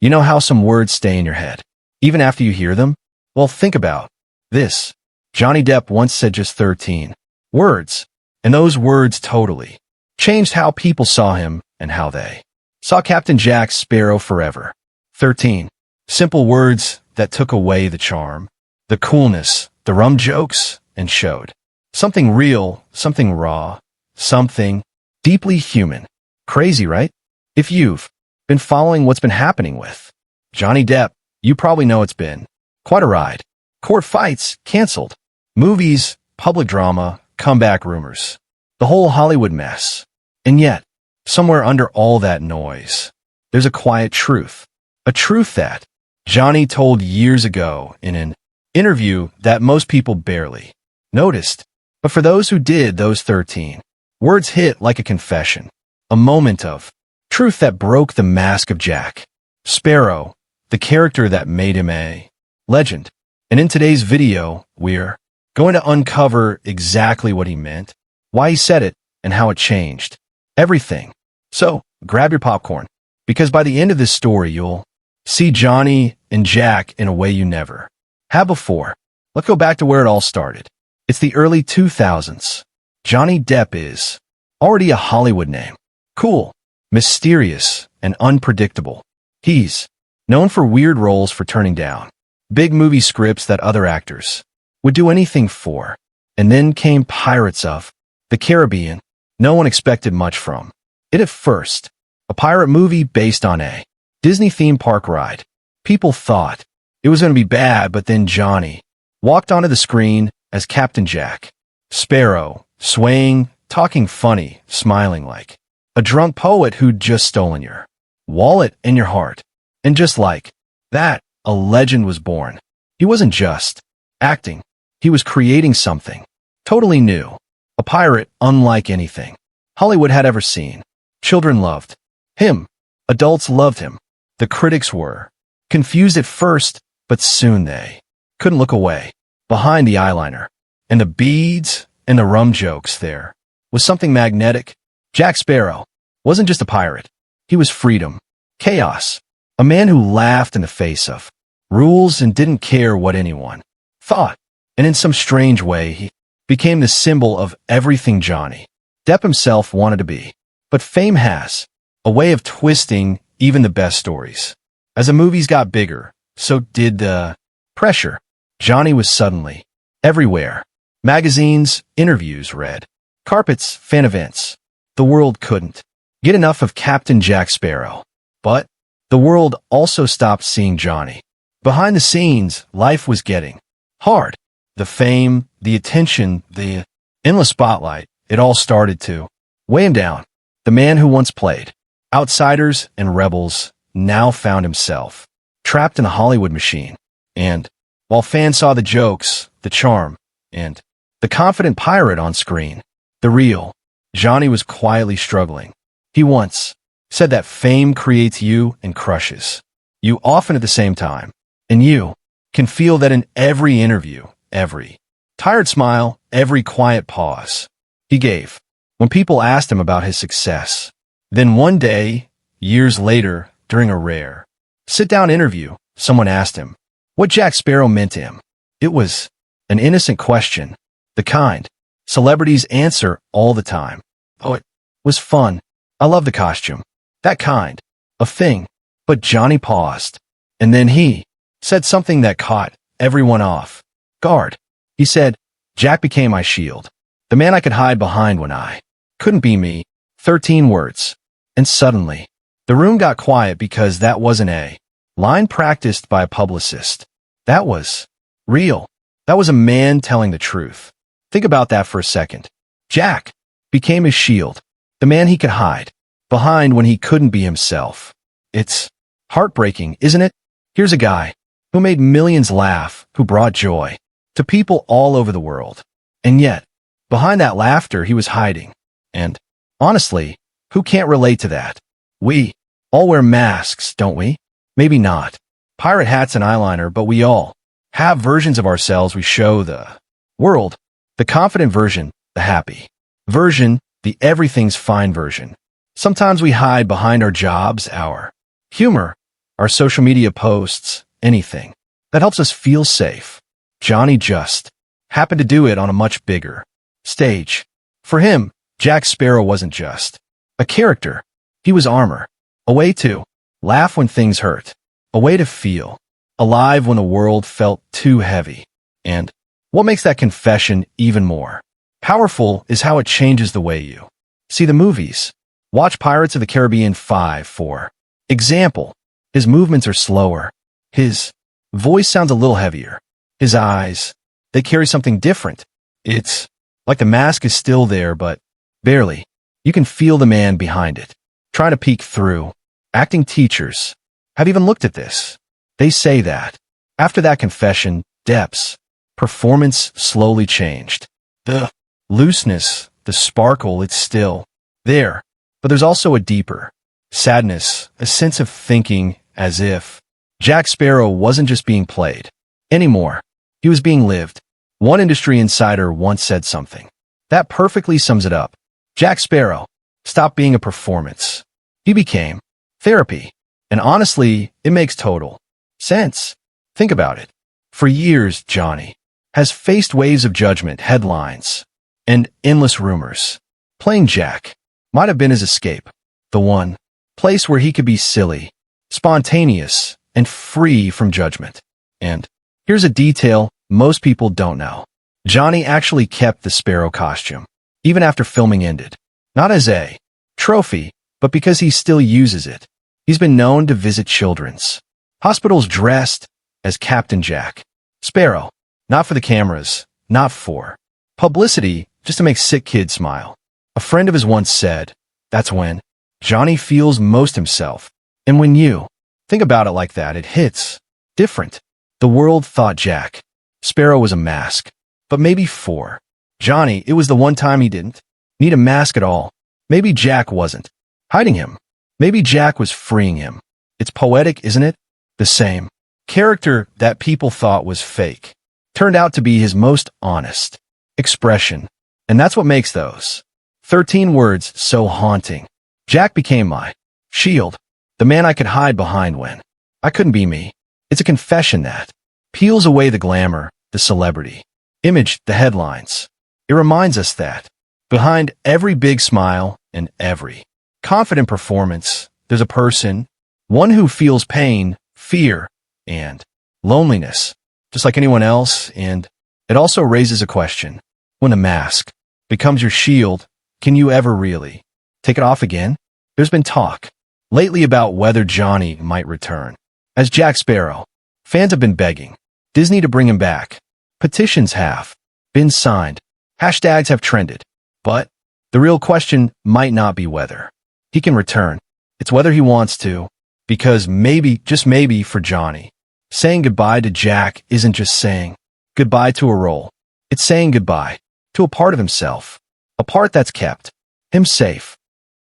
You know how some words stay in your head, even after you hear them? Well, think about this. Johnny Depp once said just 13 words, and those words totally changed how people saw him and how they saw Captain Jack Sparrow forever. 13 simple words that took away the charm, the coolness, the rum jokes, and showed something real, something raw, something deeply human. Crazy, right? If you've been following what's been happening with Johnny Depp, you probably know it's been quite a ride. Court fights canceled, movies, public drama, comeback rumors, the whole Hollywood mess. And yet, somewhere under all that noise, there's a quiet truth. A truth that Johnny told years ago in an interview that most people barely noticed. But for those who did, those 13 words hit like a confession, a moment of truth that broke the mask of Jack Sparrow, the character that made him a legend. And in today's video, we're going to uncover exactly what he meant, why he said it, and how it changed everything. So grab your popcorn, because by the end of this story, you'll see Johnny and Jack in a way you never have before. Let's go back to where it all started. It's the early 2000s. Johnny Depp is already a Hollywood name. Cool, mysterious, and unpredictable. He's known for weird roles, for turning down big movie scripts that other actors would do anything for. And then came Pirates of the Caribbean. No one expected much from it at first. A pirate movie based on a Disney theme park ride. People thought it was going to be bad, but then Johnny walked onto the screen as Captain Jack Sparrow, swaying, talking funny, smiling like a drunk poet who'd just stolen your wallet and your heart. And just like that, a legend was born. He wasn't just acting. He was creating something totally new. A pirate unlike anything Hollywood had ever seen. Children loved him. Adults loved him. The critics were confused at first, but soon they couldn't look away. Behind the eyeliner and the beads and the rum jokes, there was something magnetic. Jack Sparrow wasn't just a pirate. He was freedom, chaos, a man who laughed in the face of rules and didn't care what anyone thought. And in some strange way, he became the symbol of everything Johnny Depp himself wanted to be. But fame has a way of twisting even the best stories. As the movies got bigger, so did the pressure. Johnny was suddenly everywhere. Magazines, interviews, red carpets, fan events. The world couldn't get enough of Captain Jack Sparrow. But the world also stopped seeing Johnny. Behind the scenes, life was getting hard. The fame, the attention, the endless spotlight, it all started to weigh him down. The man who once played outsiders and rebels now found himself trapped in a Hollywood machine. And while fans saw the jokes, the charm, and the confident pirate on screen, the real Johnny was quietly struggling. He once said that fame creates you and crushes you often at the same time. And you can feel that in every interview, every tired smile, every quiet pause he gave when people asked him about his success. Then one day, years later, during a rare sit-down interview, someone asked him what Jack Sparrow meant to him. It was an innocent question, the kind celebrities answer all the time. Oh, it was fun. I love the costume. That kind of thing. But Johnny paused, and then he said something that caught everyone off guard. He said, Jack became my shield, the man I could hide behind when I couldn't be me. 13 words. And suddenly, the room got quiet, because that wasn't a line practiced by a publicist. That was real. That was a man telling the truth. Think about that for a second. Jack became his shield, the man he could hide behind when he couldn't be himself. It's heartbreaking, isn't it? Here's a guy who made millions laugh, who brought joy to people all over the world. And yet, behind that laughter, he was hiding. And honestly, who can't relate to that? We all wear masks, don't we? Maybe not pirate hats and eyeliner, but we all have versions of ourselves we show the world. The confident version, the happy version, the everything's fine version. Sometimes we hide behind our jobs, our humor, our social media posts, anything that helps us feel safe. Johnny just happened to do it on a much bigger stage. For him, Jack Sparrow wasn't just a character. He was armor, a way to laugh when things hurt, a way to feel alive when the world felt too heavy. And what makes that confession even more powerful is how it changes the way you see the movies. Watch Pirates of the Caribbean 5, for example. His movements are slower. His voice sounds a little heavier. His eyes, they carry something different. It's like the mask is still there, but barely. You can feel the man behind it, trying to peek through. Acting teachers have even looked at this. They say that after that confession, Depp's performance slowly changed. The looseness, the sparkle, it's still there. But there's also a deeper sadness, a sense of thinking as if Jack Sparrow wasn't just being played anymore. He was being lived. One industry insider once said something that perfectly sums it up. Jack Sparrow stopped being a performance. He became therapy. And honestly, it makes total sense. Think about it. For years, Johnny has faced waves of judgment, headlines, and endless rumors. Playing Jack might have been his escape, the one place where he could be silly, spontaneous, and free from judgment. And here's a detail most people don't know. Johnny actually kept the Sparrow costume, even after filming ended. Not as a trophy, but because he still uses it. He's been known to visit children's hospitals dressed as Captain Jack Sparrow. Not for the cameras, not for publicity, just to make sick kids smile. A friend of his once said, that's when Johnny feels most himself. And when you think about it like that, it hits different. The world thought Jack Sparrow was a mask, but maybe for Johnny, it was the one time he didn't need a mask at all. Maybe Jack wasn't hiding him. Maybe Jack was freeing him. It's poetic, isn't it? The same character that people thought was fake turned out to be his most honest expression. And that's what makes those 13 words so haunting. Jack became my shield, the man I could hide behind when I couldn't be me. It's a confession that peels away the glamour, the celebrity image, the headlines. It reminds us that behind every big smile and every confident performance, there's a person, one who feels pain, fear, and loneliness, just like anyone else. And it also raises a question. When a mask becomes your shield, can you ever really take it off again? There's been talk lately about whether Johnny might return as Jack Sparrow. Fans have been begging Disney to bring him back. Petitions have been signed. Hashtags have trended. But the real question might not be whether he can return. It's whether he wants to. Because maybe, just maybe for Johnny, saying goodbye to Jack isn't just saying goodbye to a role. It's saying goodbye to a part of himself, a part that's kept him safe.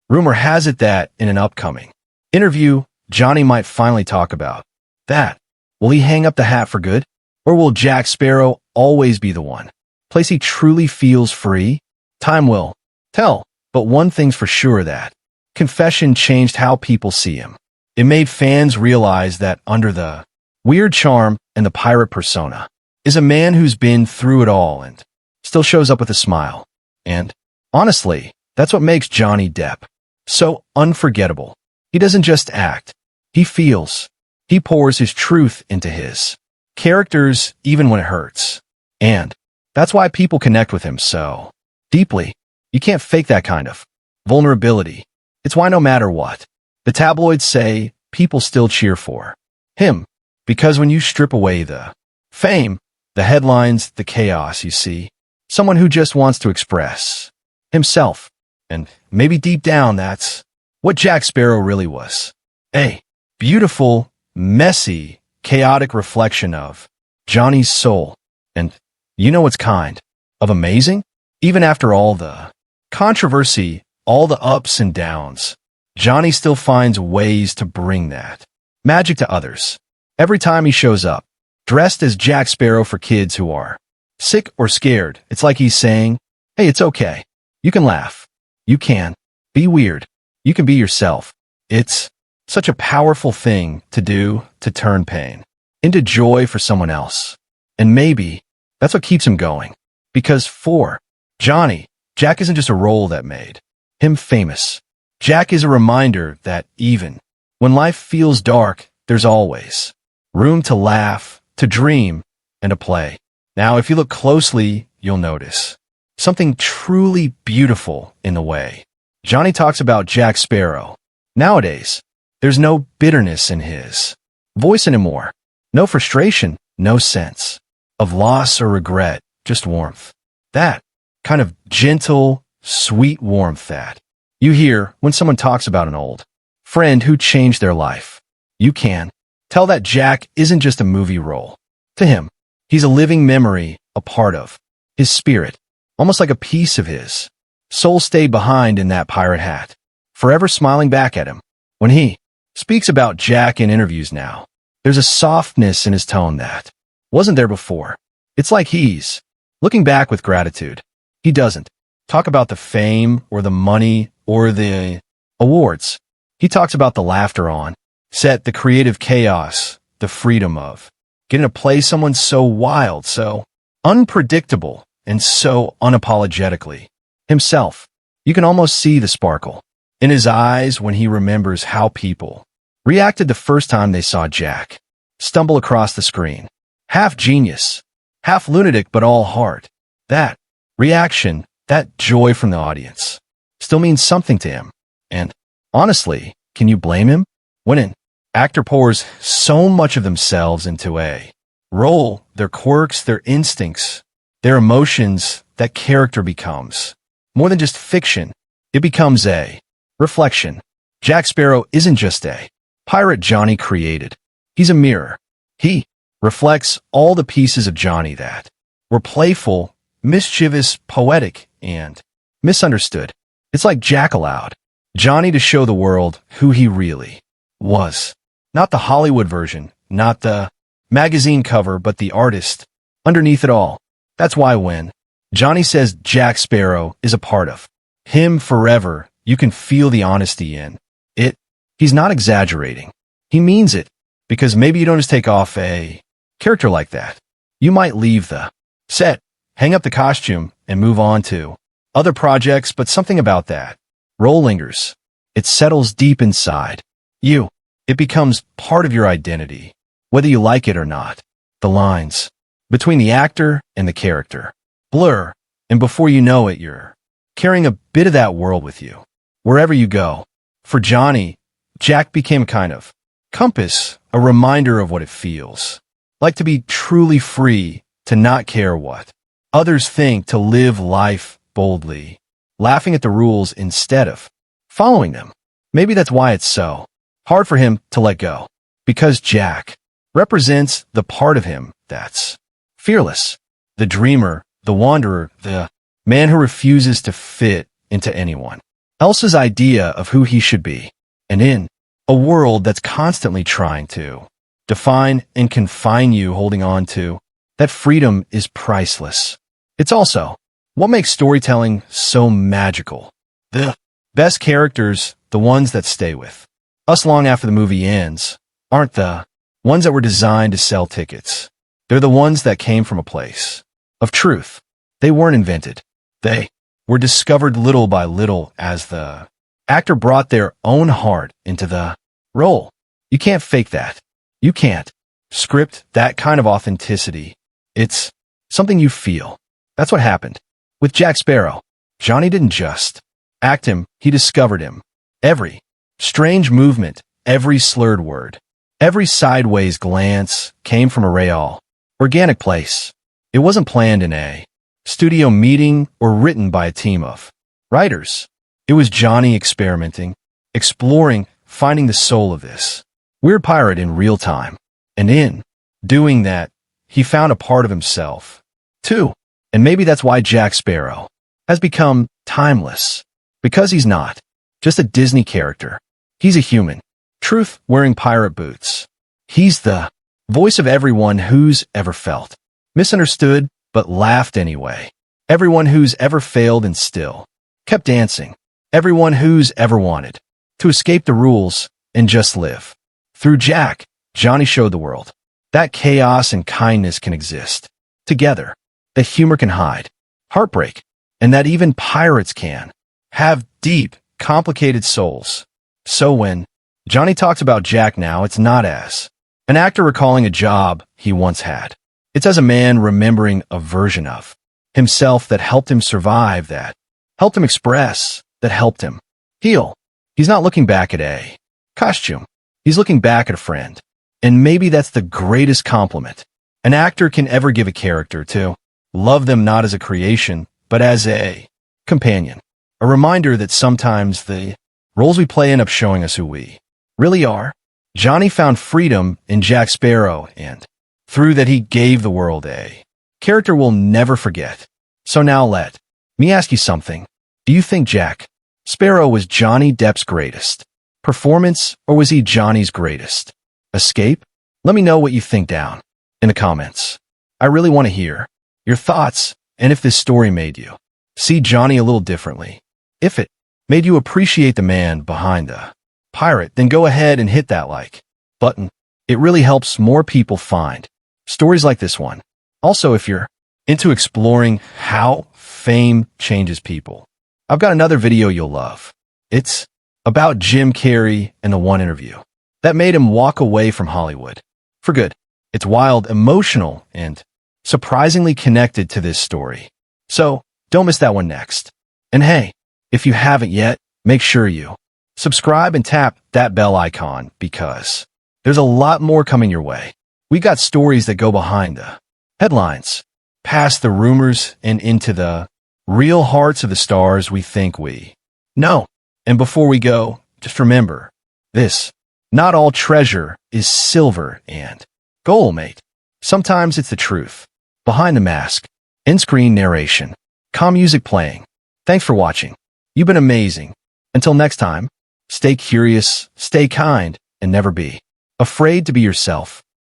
Rumor has it that in an upcoming interview, Johnny might finally talk about that. Will he hang up the hat for good? Or will Jack Sparrow always be the one place he truly feels free? Time will tell, but one thing's for sure, that confession changed how people see him. It made fans realize that under the weird charm and the pirate persona is a man who's been through it all and still shows up with a smile. And honestly, that's what makes Johnny Depp so unforgettable. He doesn't just act. He feels. He pours his truth into his characters, even when it hurts. And that's why people connect with him so deeply. You can't fake that kind of vulnerability. It's why no matter what the tabloids say, people still cheer for him. Because when you strip away the fame, the headlines, the chaos, you see someone who just wants to express himself. And maybe deep down, that's what Jack Sparrow really was. A beautiful, messy, chaotic reflection of Johnny's soul. And you know what's kind of amazing? Even after all the controversy, all the ups and downs, Johnny still finds ways to bring that magic to others. Every time he shows up, dressed as Jack Sparrow for kids who are sick or scared, it's like he's saying, hey, it's okay. You can laugh. You can be weird. You can be yourself. It's Such a powerful thing to do, to turn pain into joy for someone else. And maybe that's what keeps him going. Because for Johnny, Jack isn't just a role that made him famous. Jack is a reminder that even when life feels dark, there's always room to laugh, to dream, and to play. Now, if you look closely, you'll notice something truly beautiful in the way Johnny talks about Jack Sparrow. Nowadays, there's no bitterness in his voice anymore. No frustration, no sense of loss or regret, just warmth. That kind of gentle, sweet warmth that you hear when someone talks about an old friend who changed their life. You can tell that Jack isn't just a movie role. To him, he's a living memory, a part of his spirit, almost like a piece of his soul stayed behind in that pirate hat, forever smiling back at him. When he speaks about Jack in interviews now, there's a softness in his tone that wasn't there before. It's like he's looking back with gratitude. He doesn't talk about the fame or the money or the awards. He talks about the laughter on set, the creative chaos, the freedom of getting to play someone so wild, so unpredictable, and so unapologetically himself. You can almost see the sparkle in his eyes when he remembers how people reacted the first time they saw Jack stumble across the screen. Half genius, half lunatic, but all heart. That reaction, that joy from the audience, still means something to him. And honestly, can you blame him? When an actor pours so much of themselves into a role, their quirks, their instincts, their emotions, that character becomes more than just fiction. It becomes a reflection. Jack Sparrow isn't just a pirate Johnny created. He's a mirror. He reflects all the pieces of Johnny that were playful, mischievous, poetic, and misunderstood. It's like Jack allowed Johnny to show the world who he really was. Not the Hollywood version, not the magazine cover, but the artist underneath it all. That's why when Johnny says Jack Sparrow is a part of him forever, you can feel the honesty in it. He's not exaggerating. He means it, because maybe you don't just take off a character like that. You might leave the set, hang up the costume, and move on to other projects, but something about that role lingers. It settles deep inside you. It becomes part of your identity, whether you like it or not. The lines between the actor and the character blur, and before you know it, you're carrying a bit of that world with you wherever you go. For Johnny, Jack became a kind of compass, a reminder of what it feels like to be truly free, to not care what others think, to live life boldly, laughing at the rules instead of following them. Maybe that's why it's so hard for him to let go, because Jack represents the part of him that's fearless, the dreamer, the wanderer, the man who refuses to fit into anyone else's idea of who he should be. And in a world that's constantly trying to define and confine you, holding on to that freedom is priceless. It's also what makes storytelling so magical. The best characters, the ones that stay with us long after the movie ends, aren't the ones that were designed to sell tickets. They're the ones that came from a place of truth. They weren't invented. They were discovered little by little as the actor brought their own heart into the role. You can't fake that. You can't script that kind of authenticity. It's something you feel. That's what happened with Jack Sparrow. Johnny didn't just act him, he discovered him. Every strange movement, every slurred word, every sideways glance came from a real, organic place. It wasn't planned in a studio meeting or written by a team of writers. It was Johnny experimenting, exploring, finding the soul of this weird pirate in real time. And in doing that, he found a part of himself, too. And maybe that's why Jack Sparrow has become timeless. Because he's not just a Disney character. He's a human, truth wearing pirate boots. He's the voice of everyone who's ever felt misunderstood, but laughed anyway. Everyone who's ever failed and still kept dancing. Everyone who's ever wanted to escape the rules, and just live. Through Jack, Johnny showed the world that chaos and kindness can exist together, that humor can hide heartbreak, and that even pirates can have deep, complicated souls. So when Johnny talks about Jack now, it's not as an actor recalling a job he once had. It's as a man remembering a version of himself that helped him survive, that helped him express, that helped him heal. He's not looking back at a costume. He's looking back at a friend. And maybe that's the greatest compliment an actor can ever give a character, to love them not as a creation, but as a companion. A reminder that sometimes the roles we play end up showing us who we really are. Johnny found freedom in Jack Sparrow, and through that he gave the world a character we'll never forget. So now let me ask you something. Do you think Jack Sparrow was Johnny Depp's greatest performance, or was he Johnny's greatest escape? Let me know what you think down in the comments. I really want to hear your thoughts, and if this story made you see Johnny a little differently. If it made you appreciate the man behind the pirate, then go ahead and hit that like button. It really helps more people find stories like this one. Also, if you're into exploring how fame changes people, I've got another video you'll love. It's about Jim Carrey and the one interview that made him walk away from Hollywood for good. It's wild, emotional, and surprisingly connected to this story. So don't miss that one next. And hey, if you haven't yet, make sure you subscribe and tap that bell icon, because there's a lot more coming your way. We got stories that go behind the headlines, past the rumors, and into the real hearts of the stars we think we know. And before we go, just remember this: not all treasure is silver and gold, mate. Sometimes it's the truth behind the mask. In-screen narration, calm music playing. Thanks for watching. You've been amazing. Until next time, stay curious, stay kind, and never be afraid to be yourself.